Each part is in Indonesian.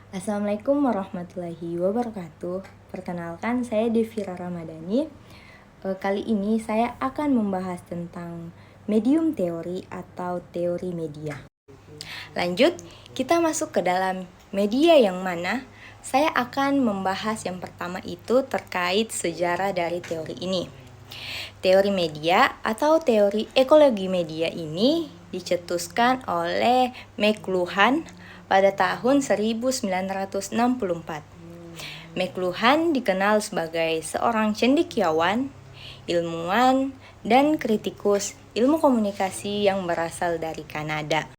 Assalamualaikum warahmatullahi wabarakatuh. Perkenalkan, saya Devira Ramadhani. Kali ini saya akan membahas tentang medium teori atau teori media. Lanjut, kita masuk ke dalam media yang mana saya akan membahas yang pertama itu terkait sejarah dari teori ini. Teori media atau teori ekologi media ini dicetuskan oleh McLuhan pada tahun 1964. McLuhan dikenal sebagai seorang cendekiawan, ilmuwan, dan kritikus ilmu komunikasi yang berasal dari Kanada.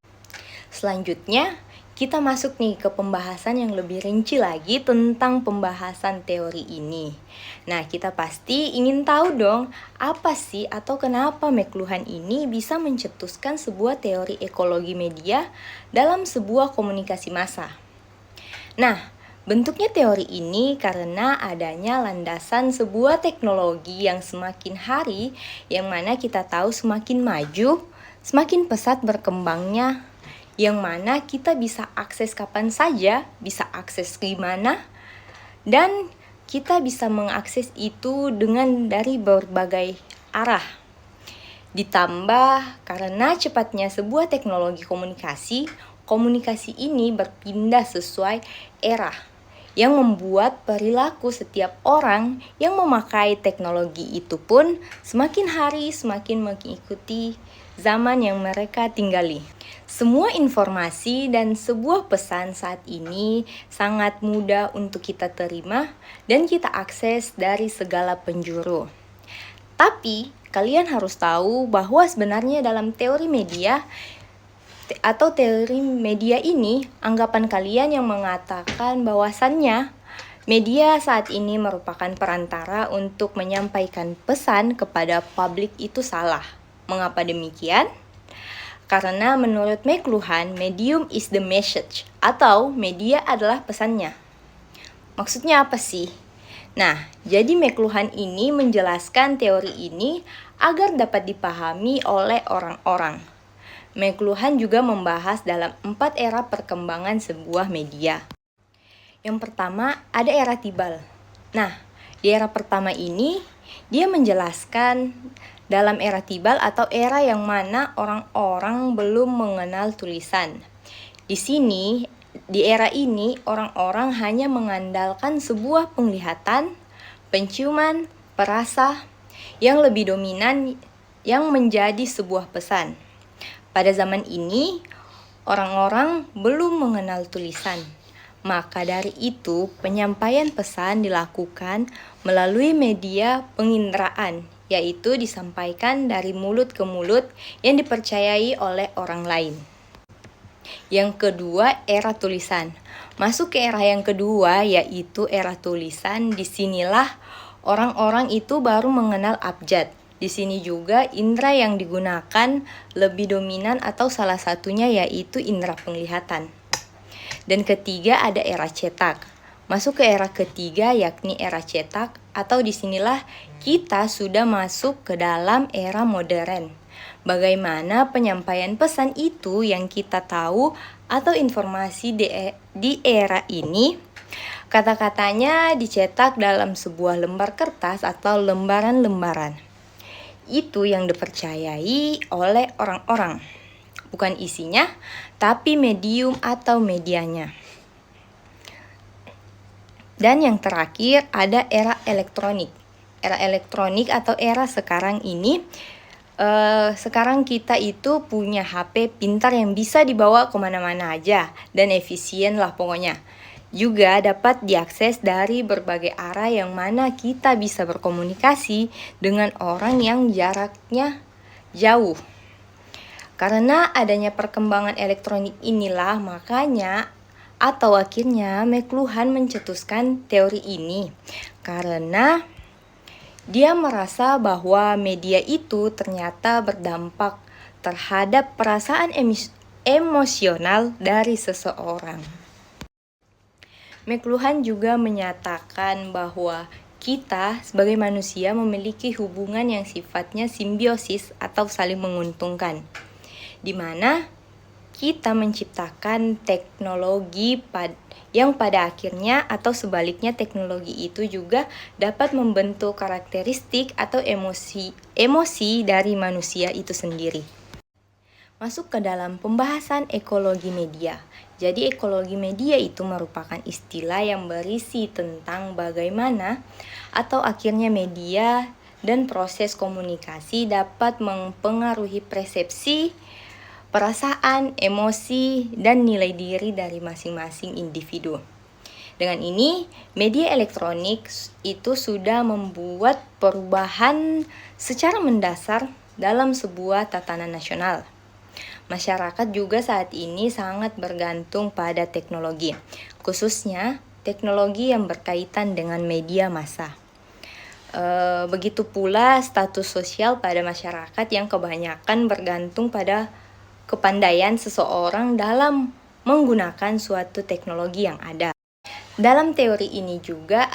Selanjutnya, kita masuk nih ke pembahasan yang lebih rinci lagi tentang pembahasan teori ini. Nah, kita pasti ingin tahu dong, apa sih atau kenapa McLuhan ini bisa mencetuskan sebuah teori ekologi media dalam sebuah komunikasi massa. Nah, bentuknya teori ini karena adanya landasan sebuah teknologi yang semakin hari, yang mana kita tahu semakin maju, semakin pesat berkembangnya, yang mana kita bisa akses kapan saja, bisa akses di mana, dan kita bisa mengakses itu dengan dari berbagai arah. Ditambah karena cepatnya sebuah teknologi komunikasi ini berpindah sesuai era, yang membuat perilaku setiap orang yang memakai teknologi itu pun semakin hari semakin mengikuti zaman yang mereka tinggali. Semua informasi dan sebuah pesan saat ini sangat mudah untuk kita terima dan kita akses dari segala penjuru. Tapi, kalian harus tahu bahwa sebenarnya dalam teori media atau teori media ini, anggapan kalian yang mengatakan bahwasannya media saat ini merupakan perantara untuk menyampaikan pesan kepada publik itu salah. Mengapa demikian? Karena menurut McLuhan, medium is the message, atau media adalah pesannya. Maksudnya apa sih? Nah, jadi McLuhan ini menjelaskan teori ini agar dapat dipahami oleh orang-orang. McLuhan juga membahas dalam 4 era perkembangan sebuah media. Yang pertama, ada era Tibal. Nah, di era pertama ini, dia menjelaskan dalam era Tibal atau era yang mana orang-orang belum mengenal tulisan. Di sini, di era ini, orang-orang hanya mengandalkan sebuah penglihatan, penciuman, perasa yang lebih dominan yang menjadi sebuah pesan. Pada zaman ini, orang-orang belum mengenal tulisan. Maka dari itu, penyampaian pesan dilakukan melalui media penginderaan, yaitu disampaikan dari mulut ke mulut yang dipercayai oleh orang lain. Yang kedua, era tulisan. Masuk ke era yang kedua, yaitu era tulisan. Disinilah orang-orang itu baru mengenal abjad. Di sini juga indera yang digunakan lebih dominan atau salah satunya yaitu indera penglihatan. Dan ketiga, ada era cetak. Masuk ke era ketiga yakni era cetak, atau disinilah kita sudah masuk ke dalam era modern. Bagaimana penyampaian pesan itu yang kita tahu atau informasi di era ini, kata-katanya dicetak dalam sebuah lembar kertas atau lembaran-lembaran. Itu yang dipercayai oleh orang-orang. Bukan isinya, tapi medium atau medianya. Dan yang terakhir ada era elektronik. Era elektronik atau era sekarang ini, sekarang kita itu punya HP pintar yang bisa dibawa kemana-mana aja dan efisien lah pokoknya. Juga dapat diakses dari berbagai arah yang mana kita bisa berkomunikasi dengan orang yang jaraknya jauh. Karena adanya perkembangan elektronik inilah makanya atau akhirnya McLuhan mencetuskan teori ini. Karena dia merasa bahwa media itu ternyata berdampak terhadap perasaan emosional dari seseorang. McLuhan juga menyatakan bahwa kita sebagai manusia memiliki hubungan yang sifatnya simbiosis atau saling menguntungkan, di mana kita menciptakan teknologi yang pada akhirnya atau sebaliknya teknologi itu juga dapat membentuk karakteristik atau emosi dari manusia itu sendiri. Masuk ke dalam pembahasan ekologi media. Jadi ekologi media itu merupakan istilah yang berisi tentang bagaimana atau akhirnya media dan proses komunikasi dapat mempengaruhi persepsi, perasaan, emosi, dan nilai diri dari masing-masing individu. Dengan ini, media elektronik itu sudah membuat perubahan secara mendasar dalam sebuah tatanan nasional. Masyarakat juga saat ini sangat bergantung pada teknologi, khususnya teknologi yang berkaitan dengan media massa. Begitu pula status sosial pada masyarakat yang kebanyakan bergantung pada kepandaian seseorang dalam menggunakan suatu teknologi yang ada. Dalam teori ini juga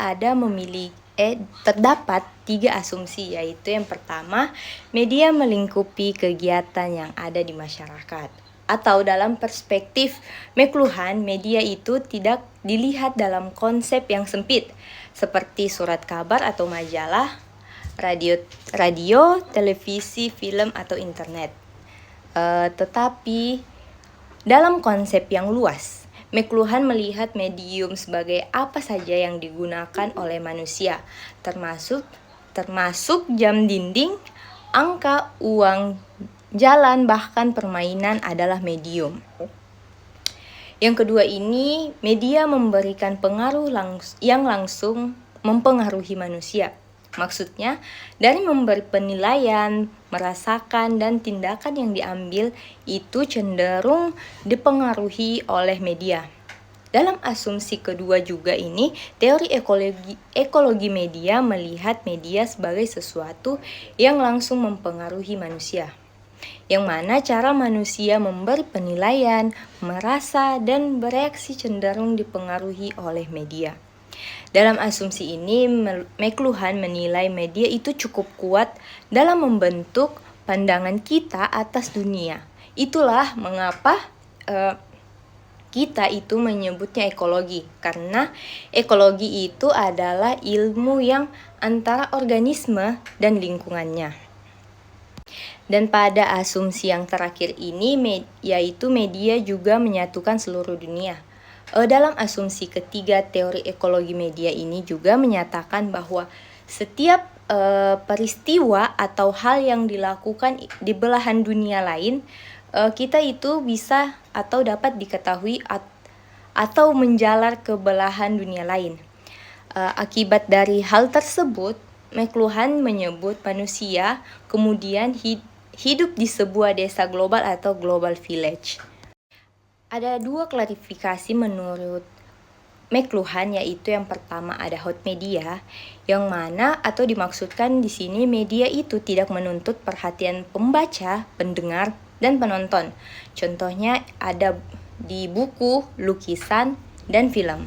terdapat 3 asumsi, yaitu yang pertama, media melingkupi kegiatan yang ada di masyarakat. Atau dalam perspektif McLuhan, media itu tidak dilihat dalam konsep yang sempit, seperti surat kabar atau majalah, radio, televisi, film, atau internet. Tetapi dalam konsep yang luas, McLuhan melihat medium sebagai apa saja yang digunakan oleh manusia, termasuk jam dinding, angka, uang, jalan, bahkan permainan adalah medium. Yang kedua ini, media memberikan pengaruh yang langsung mempengaruhi manusia. Maksudnya, dari memberi penilaian, merasakan, dan tindakan yang diambil itu cenderung dipengaruhi oleh media. Dalam asumsi kedua juga ini, teori ekologi media melihat media sebagai sesuatu yang langsung mempengaruhi manusia, yang mana cara manusia memberi penilaian, merasa, dan bereaksi cenderung dipengaruhi oleh media. Dalam asumsi ini, McLuhan menilai media itu cukup kuat dalam membentuk pandangan kita atas dunia. Itulah mengapa kita itu menyebutnya ekologi, karena ekologi itu adalah ilmu yang antara organisme dan lingkungannya. Dan pada asumsi yang terakhir ini, yaitu media juga menyatukan seluruh dunia. Dalam asumsi ketiga, teori ekologi media ini juga menyatakan bahwa setiap peristiwa atau hal yang dilakukan di belahan dunia lain, kita itu bisa atau dapat diketahui atau menjalar ke belahan dunia lain. Akibat dari hal tersebut, McLuhan menyebut manusia kemudian hidup di sebuah desa global atau global village. Ada 2 klarifikasi menurut McLuhan, yaitu yang pertama ada hot media, yang mana atau dimaksudkan di sini media itu tidak menuntut perhatian pembaca, pendengar, dan penonton. Contohnya ada di buku, lukisan, dan film.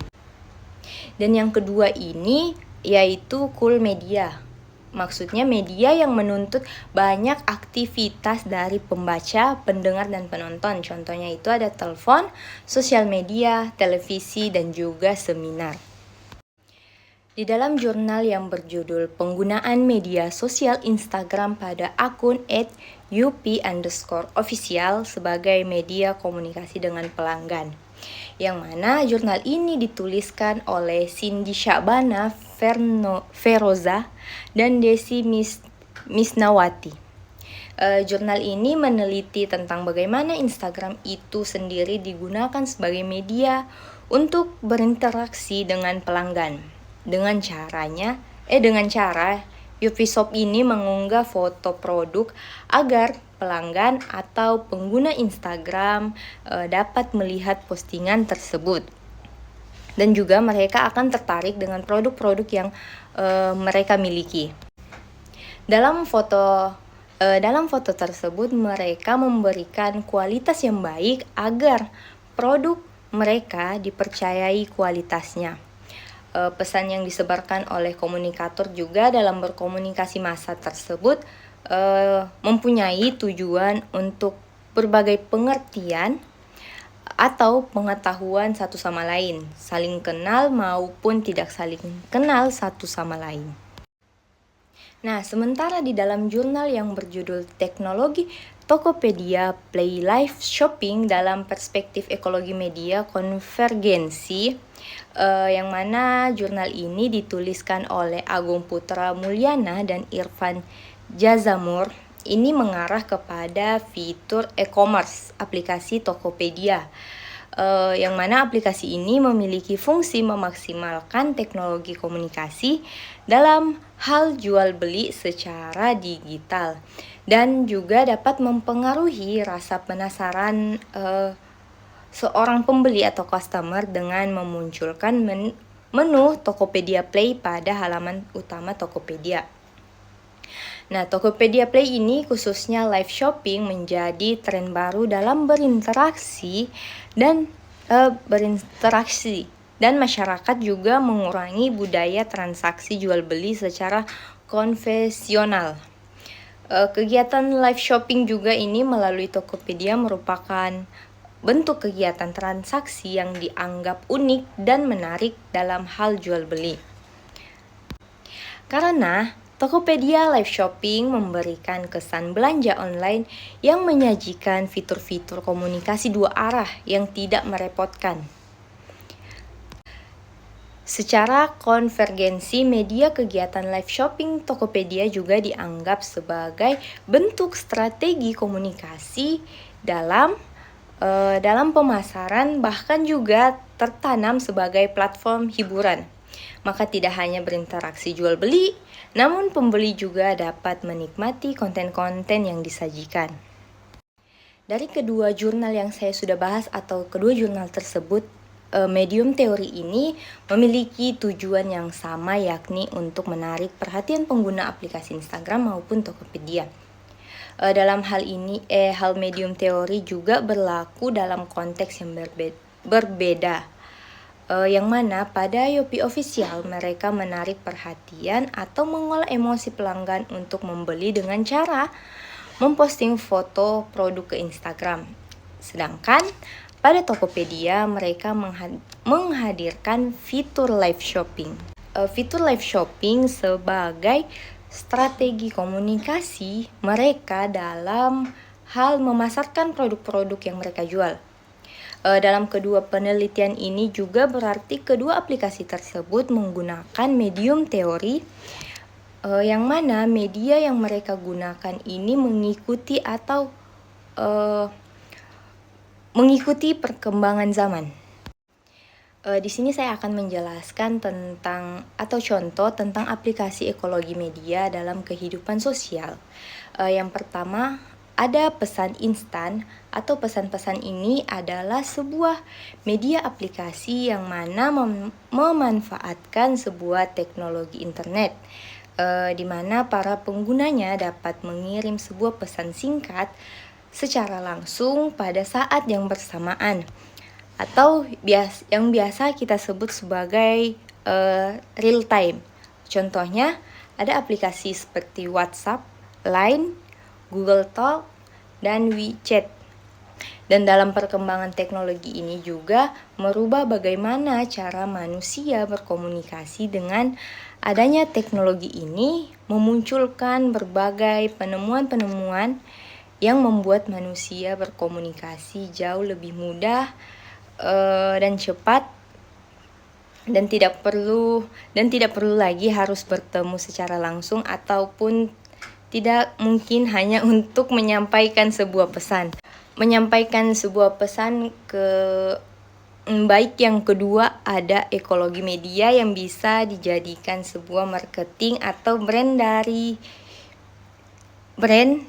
Dan yang kedua ini yaitu cool media. Maksudnya media yang menuntut banyak aktivitas dari pembaca, pendengar, dan penonton. Contohnya itu ada telepon, sosial media, televisi, dan juga seminar. Di dalam jurnal yang berjudul Penggunaan Media Sosial Instagram pada akun @up_official sebagai media komunikasi dengan pelanggan, yang mana jurnal ini dituliskan oleh Cindy Syabana Feroza dan Desi Misnawati. Jurnal ini meneliti tentang bagaimana Instagram itu sendiri digunakan sebagai media untuk berinteraksi dengan pelanggan. Dengan cara Ubisoft ini mengunggah foto produk agar pelanggan atau pengguna Instagram dapat melihat postingan tersebut. Dan juga mereka akan tertarik dengan produk-produk yang mereka miliki. Dalam foto tersebut mereka memberikan kualitas yang baik agar produk mereka dipercayai kualitasnya. Pesan yang disebarkan oleh komunikator juga dalam berkomunikasi massa tersebut mempunyai tujuan untuk berbagai pengertian atau pengetahuan satu sama lain, saling kenal maupun tidak saling kenal satu sama lain. Nah, sementara di dalam jurnal yang berjudul Teknologi Tokopedia Play Live Shopping dalam perspektif ekologi media konvergensi, yang mana jurnal ini dituliskan oleh Agung Putra Mulyana dan Irfan Jazamur, ini mengarah kepada fitur e-commerce aplikasi Tokopedia, yang mana aplikasi ini memiliki fungsi memaksimalkan teknologi komunikasi dalam hal jual beli secara digital dan juga dapat mempengaruhi rasa penasaran seorang pembeli atau customer dengan memunculkan menu Tokopedia Play pada halaman utama Tokopedia. Nah, Tokopedia Play ini khususnya live shopping menjadi tren baru dalam berinteraksi dan masyarakat juga mengurangi budaya transaksi jual beli secara konvensional. Kegiatan live shopping juga ini melalui Tokopedia merupakan bentuk kegiatan transaksi yang dianggap unik dan menarik dalam hal jual beli. Karena Tokopedia Live Shopping memberikan kesan belanja online yang menyajikan fitur-fitur komunikasi dua arah yang tidak merepotkan. Secara konvergensi media kegiatan live shopping Tokopedia juga dianggap sebagai bentuk strategi komunikasi dalam pemasaran, bahkan juga tertanam sebagai platform hiburan. Maka tidak hanya berinteraksi jual beli, namun pembeli juga dapat menikmati konten-konten yang disajikan. Dari kedua jurnal yang saya sudah bahas atau kedua jurnal tersebut, medium teori ini memiliki tujuan yang sama, yakni untuk menarik perhatian pengguna aplikasi Instagram maupun Tokopedia. Dalam hal ini, hal medium teori juga berlaku dalam konteks yang berbeda. Yang mana pada Shopee Official mereka menarik perhatian atau mengolah emosi pelanggan untuk membeli dengan cara memposting foto produk ke Instagram. Sedangkan pada Tokopedia mereka menghadirkan fitur live shopping. Fitur live shopping sebagai strategi komunikasi mereka dalam hal memasarkan produk-produk yang mereka jual. Dalam kedua penelitian ini juga berarti kedua aplikasi tersebut menggunakan medium teori, yang mana media yang mereka gunakan ini mengikuti perkembangan zaman. Di sini saya akan menjelaskan contoh tentang aplikasi ekologi media dalam kehidupan sosial. Yang pertama, ada pesan instan atau pesan-pesan ini adalah sebuah media aplikasi yang mana memanfaatkan sebuah teknologi internet, di mana para penggunanya dapat mengirim sebuah pesan singkat secara langsung pada saat yang bersamaan, atau yang biasa kita sebut sebagai real time. Contohnya ada aplikasi seperti WhatsApp, Line, Google Talk, dan WeChat. Dan dalam perkembangan teknologi ini juga merubah bagaimana cara manusia berkomunikasi. Dengan adanya teknologi ini memunculkan berbagai penemuan-penemuan yang membuat manusia berkomunikasi jauh lebih mudah dan cepat, dan tidak perlu lagi harus bertemu secara langsung ataupun tidak mungkin hanya untuk menyampaikan sebuah pesan. Menyampaikan sebuah pesan baik yang kedua ada ekologi media yang bisa dijadikan sebuah marketing atau brand.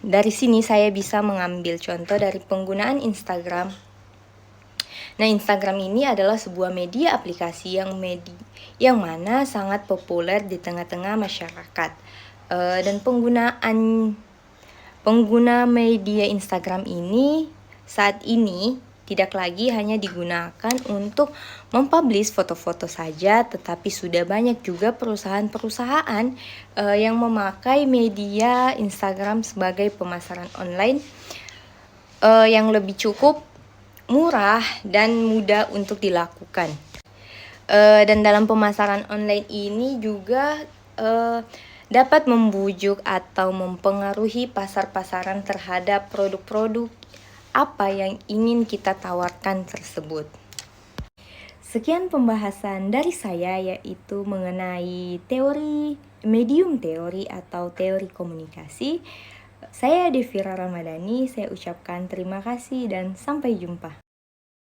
Dari sini saya bisa mengambil contoh dari penggunaan Instagram. Nah, Instagram ini adalah sebuah media aplikasi yang mana sangat populer di tengah-tengah masyarakat. Dan pengguna media Instagram ini saat ini tidak lagi hanya digunakan untuk mempublish foto-foto saja, tetapi sudah banyak juga perusahaan-perusahaan yang memakai media Instagram sebagai pemasaran online yang lebih cukup murah dan mudah untuk dilakukan. Dan dalam pemasaran online ini juga dapat membujuk atau mempengaruhi pasar-pasaran terhadap produk-produk apa yang ingin kita tawarkan tersebut. Sekian pembahasan dari saya, yaitu mengenai medium teori atau teori komunikasi. Saya Devira Ramadhani, saya ucapkan terima kasih dan sampai jumpa.